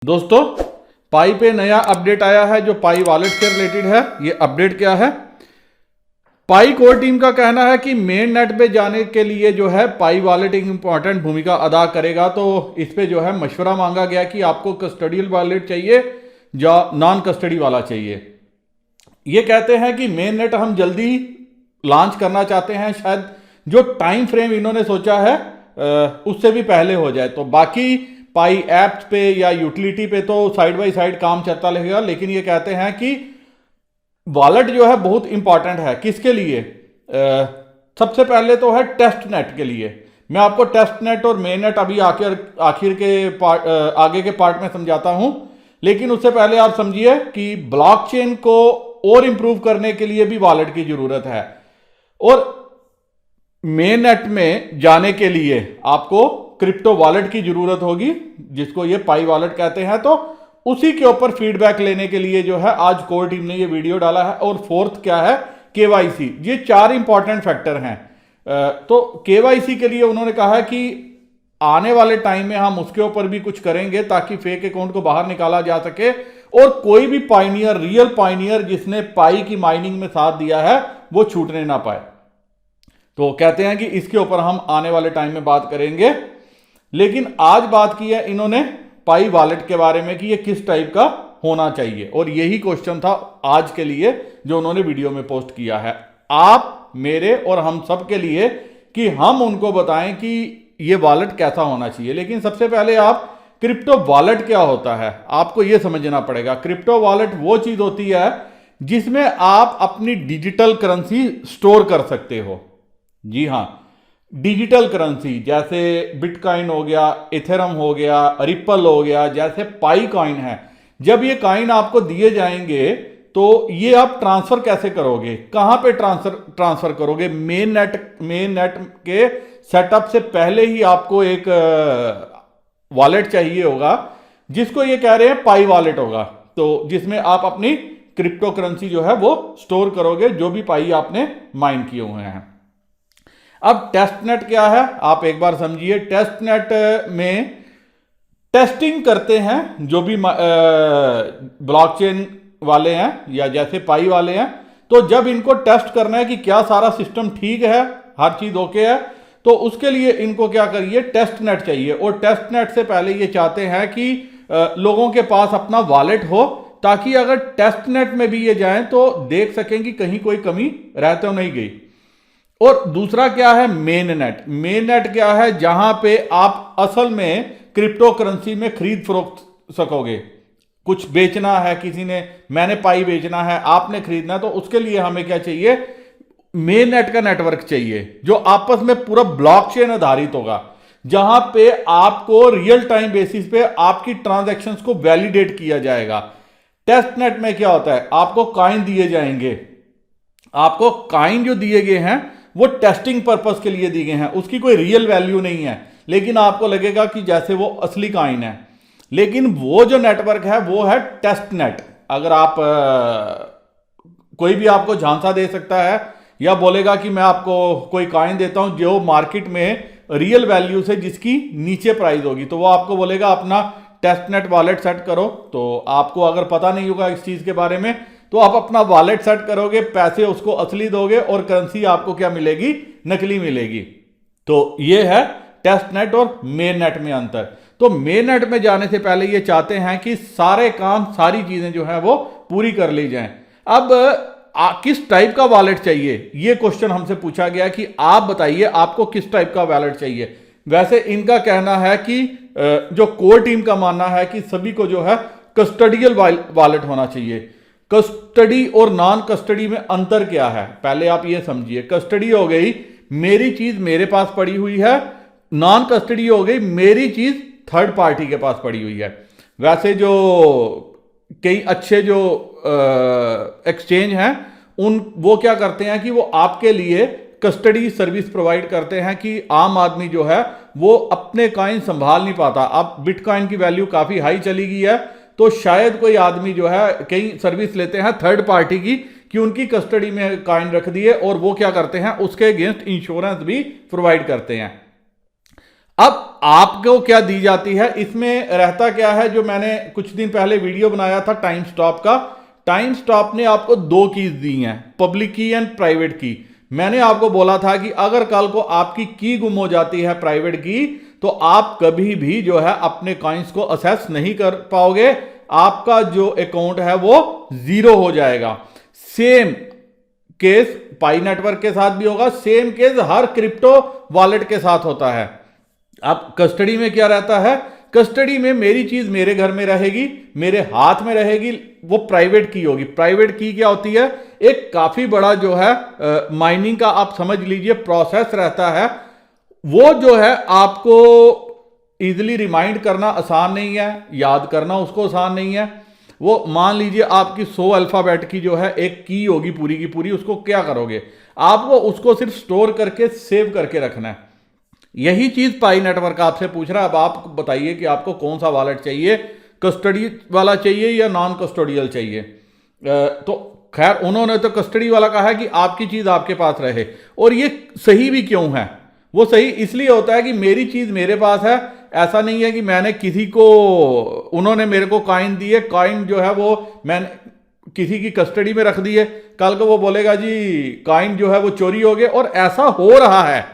दोस्तों पाई पे नया अपडेट आया है जो पाई वॉलेट से रिलेटेड है। ये अपडेट क्या है? पाई कोर टीम का कहना है कि मेन नेट पे जाने के लिए जो है पाई वॉलेट एक इंपॉर्टेंट भूमिका अदा करेगा। तो इस पे जो है मशवरा मांगा गया कि आपको कस्टडियल वॉलेट चाहिए या नॉन कस्टडी वाला चाहिए। ये कहते हैं कि मेन नेट हम जल्दी लॉन्च करना चाहते हैं, शायद जो टाइम फ्रेम इन्होंने सोचा है उससे भी पहले हो जाए। तो बाकी पाई ऐप्स पे या यूटिलिटी पे तो साइड बाय साइड काम चलता रहेगा, लेकिन ये कहते हैं कि वॉलेट जो है बहुत इंपॉर्टेंट है। किसके लिए? सबसे पहले तो है टेस्ट नेट के लिए। मैं आपको टेस्ट नेट और मेन नेट अभी आखिर के आगे के पार्ट में समझाता हूं, लेकिन उससे पहले आप समझिए कि ब्लॉकचेन को और इंप्रूव करने के लिए भी वॉलेट की जरूरत है, और मेन नेट में जाने के लिए आपको क्रिप्टो वॉलेट की जरूरत होगी, जिसको ये पाई वॉलेट कहते हैं। तो उसी के ऊपर फीडबैक लेने के लिए जो है आज कोर टीम ने ये वीडियो डाला है। और फोर्थ क्या है? केवाईसी। ये चार इंपॉर्टेंट फैक्टर हैं। तो केवाईसी के लिए उन्होंने कहा है कि आने वाले टाइम में हम उसके ऊपर भी कुछ करेंगे ताकि फेक अकाउंट को बाहर निकाला जा सके, और कोई भी पाइनियर, रियल पाइनियर जिसने पाई की माइनिंग में साथ दिया है, वो छूटने ना पाए। तो कहते हैं कि इसके ऊपर हम आने वाले टाइम में बात करेंगे। लेकिन आज बात की है इन्होंने पाई वॉलेट के बारे में कि ये किस टाइप का होना चाहिए, और यही क्वेश्चन था आज के लिए जो उन्होंने वीडियो में पोस्ट किया है आप मेरे और हम सब के लिए, कि हम उनको बताएं कि ये वॉलेट कैसा होना चाहिए। लेकिन सबसे पहले आप क्रिप्टो वॉलेट क्या होता है आपको ये समझना पड़ेगा। क्रिप्टो वॉलेट वो चीज होती है जिसमें आप अपनी डिजिटल करेंसी स्टोर कर सकते हो। जी हां, डिजिटल करेंसी जैसे बिटकॉइन हो गया, इथेरम हो गया, रिपल हो गया, जैसे पाई कॉइन है। जब ये कॉइन आपको दिए जाएंगे तो ये आप ट्रांसफर कैसे करोगे? कहां पे ट्रांसफर करोगे? मेन नेट के सेटअप से पहले ही आपको एक वॉलेट चाहिए होगा, जिसको ये कह रहे हैं पाई वॉलेट होगा। तो जिसमें आप अपनी क्रिप्टो करेंसी जो है वो स्टोर करोगे, जो भी पाई आपने माइन किए हुए हैं। अब टेस्ट नेट क्या है आप एक बार समझिए। टेस्ट नेट में टेस्टिंग करते हैं जो भी ब्लॉकचेन वाले हैं या जैसे पाई वाले हैं। तो जब इनको टेस्ट करना है कि क्या सारा सिस्टम ठीक है, हर चीज ओके है, तो उसके लिए इनको क्या करिए, टेस्ट नेट चाहिए। और टेस्ट नेट से पहले ये चाहते हैं कि लोगों के पास अपना वॉलेट हो, ताकि अगर टेस्ट नेट में भी ये जाएं तो देख सकें कि कहीं कोई कमी रह तो नहीं गई। और दूसरा क्या है? Main net. मेन नेट क्या है? जहां पे आप असल में क्रिप्टो करेंसी में खरीद फरोख्त सकोगे। कुछ बेचना है किसी ने, मैंने पाई बेचना है, आपने खरीदना है, तो उसके लिए हमें क्या चाहिए? मेन नेट का नेटवर्क चाहिए, जो आपस में पूरा ब्लॉकचेन आधारित होगा, जहां पे आपको रियल टाइम बेसिस पे आपकी ट्रांजैक्शंस को वैलिडेट किया जाएगा। टेस्ट नेट में क्या होता है? आपको कॉइन दिए जाएंगे। आपको कॉइन जो दिए गए हैं वो टेस्टिंग पर्पस के लिए दिए गए हैं, उसकी कोई रियल वैल्यू नहीं है, लेकिन आपको लगेगा कि जैसे वो असली कॉइन है। लेकिन वो जो नेटवर्क है वो है टेस्ट नेट। अगर आप कोई भी आपको झांसा दे सकता है या बोलेगा कि मैं आपको कोई कॉइन देता हूं जो मार्केट में रियल वैल्यू से जिसकी नीचे प्राइस होगी, तो वो आपको बोलेगा अपना टेस्ट नेट वॉलेट सेट करो। तो आपको अगर पता नहीं होगा इस चीज के बारे में, तो आप अपना वॉलेट सेट करोगे, पैसे उसको असली दोगे और करेंसी आपको क्या मिलेगी? नकली मिलेगी। तो ये है टेस्ट नेट और मेन नेट में अंतर। तो मेन नेट में जाने से पहले ये चाहते हैं कि सारे काम, सारी चीजें जो है वो पूरी कर ली जाएं। अब किस टाइप का वॉलेट चाहिए, ये क्वेश्चन हमसे पूछा गया कि आप बताइए आपको किस टाइप का वॉलेट चाहिए। वैसे इनका कहना है कि जो कोर टीम का मानना है कि सभी को जो है कस्टडियल वॉलेट होना चाहिए। कस्टडी और नॉन कस्टडी में अंतर क्या है पहले आप ये समझिए। कस्टडी हो गई मेरी चीज मेरे पास पड़ी हुई है, नॉन कस्टडी हो गई मेरी चीज थर्ड पार्टी के पास पड़ी हुई है। वैसे जो कई अच्छे जो एक्सचेंज हैं वो क्या करते हैं कि वो आपके लिए कस्टडी सर्विस प्रोवाइड करते हैं कि आम आदमी जो है वो अपने कॉइन संभाल नहीं पाता। अब बिटकॉइन की वैल्यू काफी हाई चली गई है, तो शायद कोई आदमी जो है कई सर्विस लेते हैं थर्ड पार्टी की कि उनकी कस्टडी में कॉइन रख दिए, और वो क्या करते हैं उसके अगेंस्ट इंश्योरेंस भी प्रोवाइड करते हैं। अब आपको क्या दी जाती है, इसमें रहता क्या है, जो मैंने कुछ दिन पहले वीडियो बनाया था टाइम स्टॉप का, टाइम स्टॉप ने आपको दो कीज दी हैं, पब्लिक की एंड प्राइवेट की। मैंने आपको बोला था कि अगर कल को आपकी की गुम हो जाती है प्राइवेट की, तो आप कभी भी जो है अपने कॉइन्स को असेस नहीं कर पाओगे, आपका जो अकाउंट है वो जीरो हो जाएगा। सेम केस पाई नेटवर्क के साथ भी होगा, सेम केस हर क्रिप्टो वॉलेट के साथ होता है। अब कस्टडी में क्या रहता है, कस्टडी में मेरी चीज मेरे घर में रहेगी, मेरे हाथ में रहेगी, वो प्राइवेट की होगी। प्राइवेट की क्या होती है, एक काफी बड़ा जो है माइनिंग का आप समझ लीजिए प्रोसेस रहता है, वो जो है आपको इजीली रिमाइंड करना आसान नहीं है, याद करना उसको आसान नहीं है। वो मान लीजिए आपकी 100 अल्फाबेट की जो है एक की होगी पूरी की पूरी, उसको क्या करोगे, आपको उसको सिर्फ स्टोर करके सेव करके रखना है। यही चीज पाई नेटवर्क आपसे पूछ रहा है। अब आप बताइए कि आपको कौन सा वॉलेट चाहिए, कस्टडी वाला चाहिए या नॉन कस्टोडियल चाहिए। तो खैर उन्होंने तो कस्टडी वाला कहा है कि आपकी चीज आपके पास रहे, और ये सही भी क्यों है, वो सही इसलिए होता है कि मेरी चीज मेरे पास है। ऐसा नहीं है कि मैंने किसी को, उन्होंने मेरे को कॉइन दिए, कॉइन जो है वो मैंने किसी की कस्टडी में रख दिए, कल को वो बोलेगा जी कॉइन जो है वो चोरी हो गए। और ऐसा हो रहा है,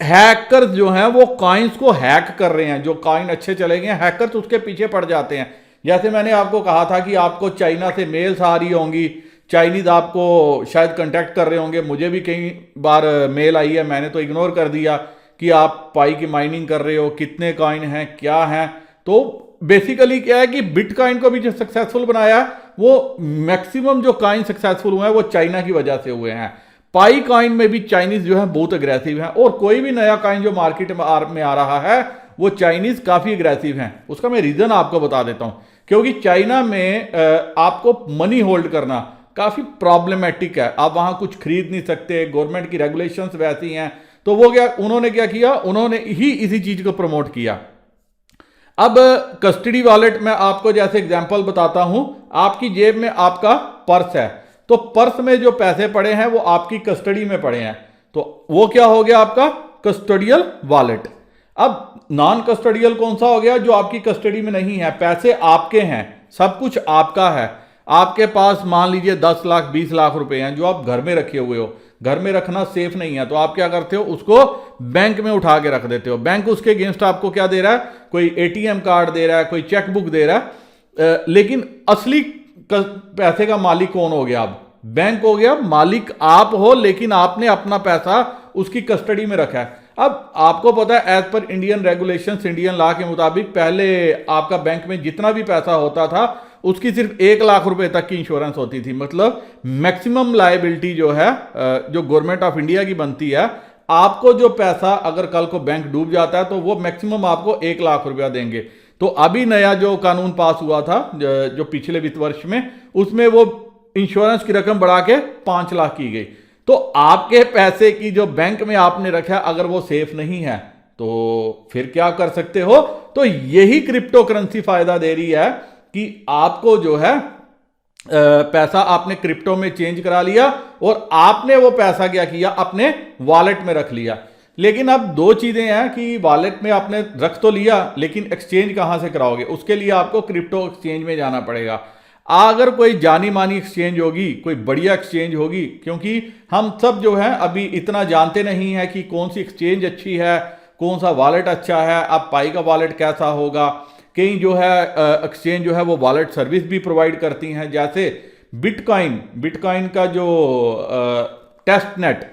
हैकर्स जो हैं वो कॉइन्स को हैक कर रहे हैं। जो कॉइन अच्छे चले गए, हैकर्स उसके पीछे पड़ जाते हैं। जैसे मैंने आपको कहा था कि आपको चाइना से मेल्स आ रही होंगी, चाइनीज आपको शायद कांटेक्ट कर रहे होंगे, मुझे भी कई बार मेल आई है, मैंने तो इग्नोर कर दिया कि आप पाई की माइनिंग कर रहे हो, कितने कॉइन हैं, क्या हैं। तो बेसिकली क्या है कि बिटकॉइन को भी जो सक्सेसफुल बनाया, वो मैक्सिमम जो कॉइन सक्सेसफुल हुए हैं वो चाइना की वजह से हुए हैं। पाई कॉइन में भी चाइनीज जो है बहुत अग्रेसिव हैं, और कोई भी नया कॉइन जो मार्केट में आ रहा है वो चाइनीज काफी अग्रेसिव हैं। उसका मैं रीजन आपको बता देता हूं, क्योंकि चाइना में आपको मनी होल्ड करना काफी प्रॉब्लमेटिक है, आप वहां कुछ खरीद नहीं सकते, गवर्नमेंट की रेगुलेशंस वैसी हैं। तो वो क्या उन्होंने क्या किया, उन्होंने ही इसी चीज को प्रमोट किया। अब कस्टडी वॉलेट में आपको जैसे एग्जांपल बताता हूं, आपकी जेब में आपका पर्स है, तो पर्स में जो पैसे पड़े हैं वो आपकी कस्टडी में पड़े हैं, तो वो क्या हो गया आपका कस्टोडियल वॉलेट। अब नॉन कस्टोडियल कौन सा हो गया, जो आपकी कस्टडी में नहीं है, पैसे आपके हैं, सब कुछ आपका है। आपके पास मान लीजिए 10 लाख 20 लाख रुपए हैं जो आप घर में रखे हुए हो, घर में रखना सेफ नहीं है, तो आप क्या करते हो, उसको बैंक में उठा के रख देते हो। बैंक उसके अगेंस्ट आपको क्या दे रहा है, कोई एटीएम कार्ड दे रहा है, कोई चेकबुक दे रहा है, लेकिन असली पैसे का मालिक कौन हो गया, अब बैंक हो गया। मालिक आप हो, लेकिन आपने अपना पैसा उसकी कस्टडी में रखा है। अब आपको पता है as per Indian regulations, Indian law के मुताबिक पहले आपका बैंक में जितना भी पैसा होता था उसकी सिर्फ 1 लाख रुपए तक की इंश्योरेंस होती थी। मतलब मैक्सिमम लायबिलिटी जो है जो गवर्नमेंट ऑफ इंडिया की बनती है, आपको जो पैसा अगर कल को बैंक डूब जाता है तो वो मैक्सिमम आपको 1 लाख रुपया देंगे। तो अभी नया जो कानून पास हुआ था जो पिछले वित्त वर्ष में, उसमें वो इंश्योरेंस की रकम बढ़ा के 5 लाख की गई। तो आपके पैसे की जो बैंक में आपने रखा, अगर वो सेफ नहीं है तो फिर क्या कर सकते हो। तो यही क्रिप्टो करेंसी फायदा दे रही है कि आपको जो है पैसा आपने क्रिप्टो में चेंज करा लिया और आपने वो पैसा क्या किया, अपने वॉलेट में रख लिया। लेकिन अब दो चीजें हैं कि वॉलेट में आपने रख तो लिया, लेकिन एक्सचेंज कहां से कराओगे, उसके लिए आपको क्रिप्टो एक्सचेंज में जाना पड़ेगा। अगर कोई जानी मानी एक्सचेंज होगी, कोई बढ़िया एक्सचेंज होगी, क्योंकि हम सब जो है अभी इतना जानते नहीं है कि कौन सी एक्सचेंज अच्छी है, कौन सा वॉलेट अच्छा है, अब पाई का वॉलेट कैसा होगा। कई जो है एक्सचेंज जो है वो वॉलेट सर्विस भी प्रोवाइड करती हैं, जैसे बिटकॉइन का जो टेस्ट नेट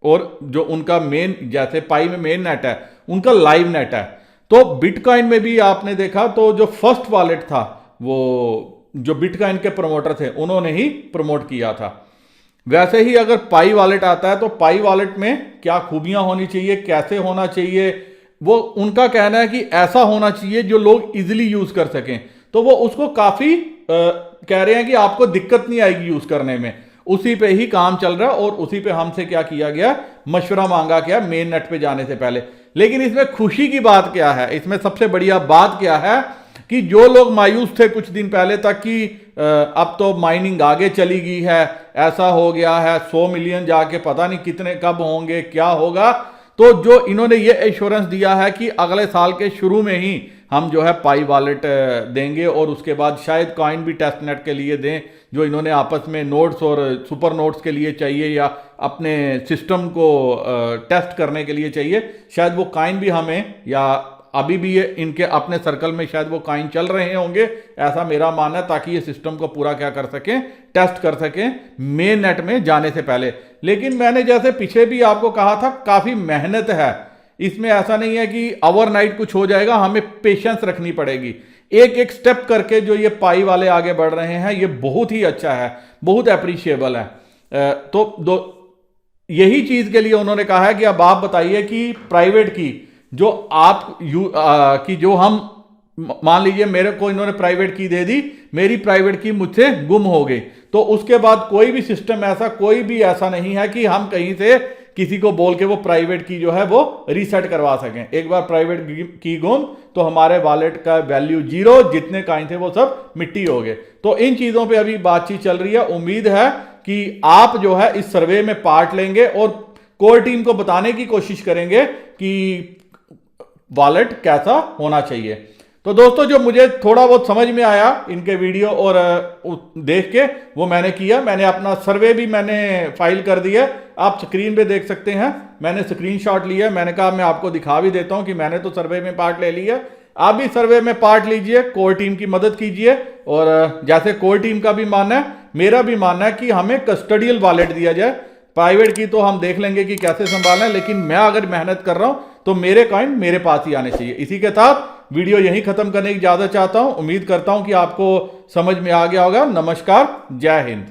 और जो उनका मेन, जैसे पाई में मेन नेट है, उनका लाइव नेट है। तो बिटकॉइन में भी आपने देखा तो जो फर्स्ट वॉलेट था वो जो बिटकॉइन के प्रमोटर थे उन्होंने ही प्रमोट किया था। वैसे ही अगर पाई वॉलेट आता है तो पाई वॉलेट में क्या खूबियां होनी चाहिए, कैसे होना चाहिए, वो उनका कहना है कि ऐसा होना चाहिए जो लोग इजीली यूज कर सकें। तो वो उसको काफी कह रहे हैं कि आपको दिक्कत नहीं आएगी यूज करने में, उसी पे ही काम चल रहा है और उसी पे हमसे क्या किया गया, मशवरा मांगा गया मेन नेट पे जाने से पहले। लेकिन इसमें खुशी की बात क्या है, इसमें सबसे बढ़िया बात क्या है कि जो लोग मायूस थे कुछ दिन पहले तक कि अब तो माइनिंग आगे चली गई है, ऐसा हो गया है, 100 मिलियन जाके पता नहीं कितने कब होंगे, क्या होगा, तो जो इन्होंने ये एश्योरेंस दिया है कि अगले साल के शुरू में ही हम जो है पाई वॉलेट देंगे और उसके बाद शायद कॉइन भी टेस्ट नेट के लिए दें, जो इन्होंने आपस में नोड्स और सुपर नोड्स के लिए चाहिए या अपने सिस्टम को टेस्ट करने के लिए चाहिए, शायद वो कॉइन भी हमें, या अभी भी ये इनके अपने सर्कल में शायद वो कॉइन चल रहे होंगे, ऐसा मेरा मानना है, ताकि ये सिस्टम को पूरा क्या कर सकें, टेस्ट कर सकें मेन नेट में जाने से पहले। लेकिन मैंने जैसे पीछे भी आपको कहा था, काफ़ी मेहनत है इसमें, ऐसा नहीं है कि ओवरनाइट कुछ हो जाएगा, हमें पेशेंस रखनी पड़ेगी। एक एक स्टेप करके जो ये पाई वाले आगे बढ़ रहे हैं, ये बहुत ही अच्छा है, बहुत अप्रिशिएबल है। यही चीज़ के लिए उन्होंने कहा है कि अब आप बताइए कि प्राइवेट की जो आप कि जो हम, मान लीजिए मेरे को इन्होंने प्राइवेट की दे दी, मेरी प्राइवेट की मुझसे गुम हो गई, तो उसके बाद कोई भी सिस्टम ऐसा, कोई भी ऐसा नहीं है कि हम कहीं से किसी को बोल के वो प्राइवेट की जो है वो रीसेट करवा सकें। एक बार प्राइवेट की गुम तो हमारे वॉलेट का वैल्यू 0, जितने कॉइन थे वो सब मिट्टी हो गए। तो इन चीज़ों पे अभी बातचीत चल रही है। उम्मीद है कि आप जो है इस सर्वे में पार्ट लेंगे और कोर टीम को बताने की कोशिश करेंगे कि वॉलेट कैसा होना चाहिए। तो दोस्तों, जो मुझे थोड़ा बहुत समझ में आया इनके वीडियो और देख के, वो मैंने किया। मैंने अपना सर्वे भी मैंने फाइल कर दिया, आप स्क्रीन पे देख सकते हैं, मैंने स्क्रीनशॉट लिया। मैंने कहा मैं आपको दिखा भी देता हूं कि मैंने तो सर्वे में पार्ट ले लिया, आप भी सर्वे में पार्ट लीजिए, कोर टीम की मदद कीजिए। और जैसे कोर टीम का भी मानना है, मेरा भी मानना है कि हमें कस्टडियल वॉलेट दिया जाए। प्राइवेट की तो हम देख लेंगे कि कैसे संभालना है, लेकिन मैं अगर मेहनत कर रहा हूं तो मेरे कॉइन मेरे पास ही आने चाहिए। इसी के साथ वीडियो यहीं खत्म करने की इजाजत चाहता हूं। उम्मीद करता हूं कि आपको समझ में आ गया होगा। नमस्कार, जय हिंद।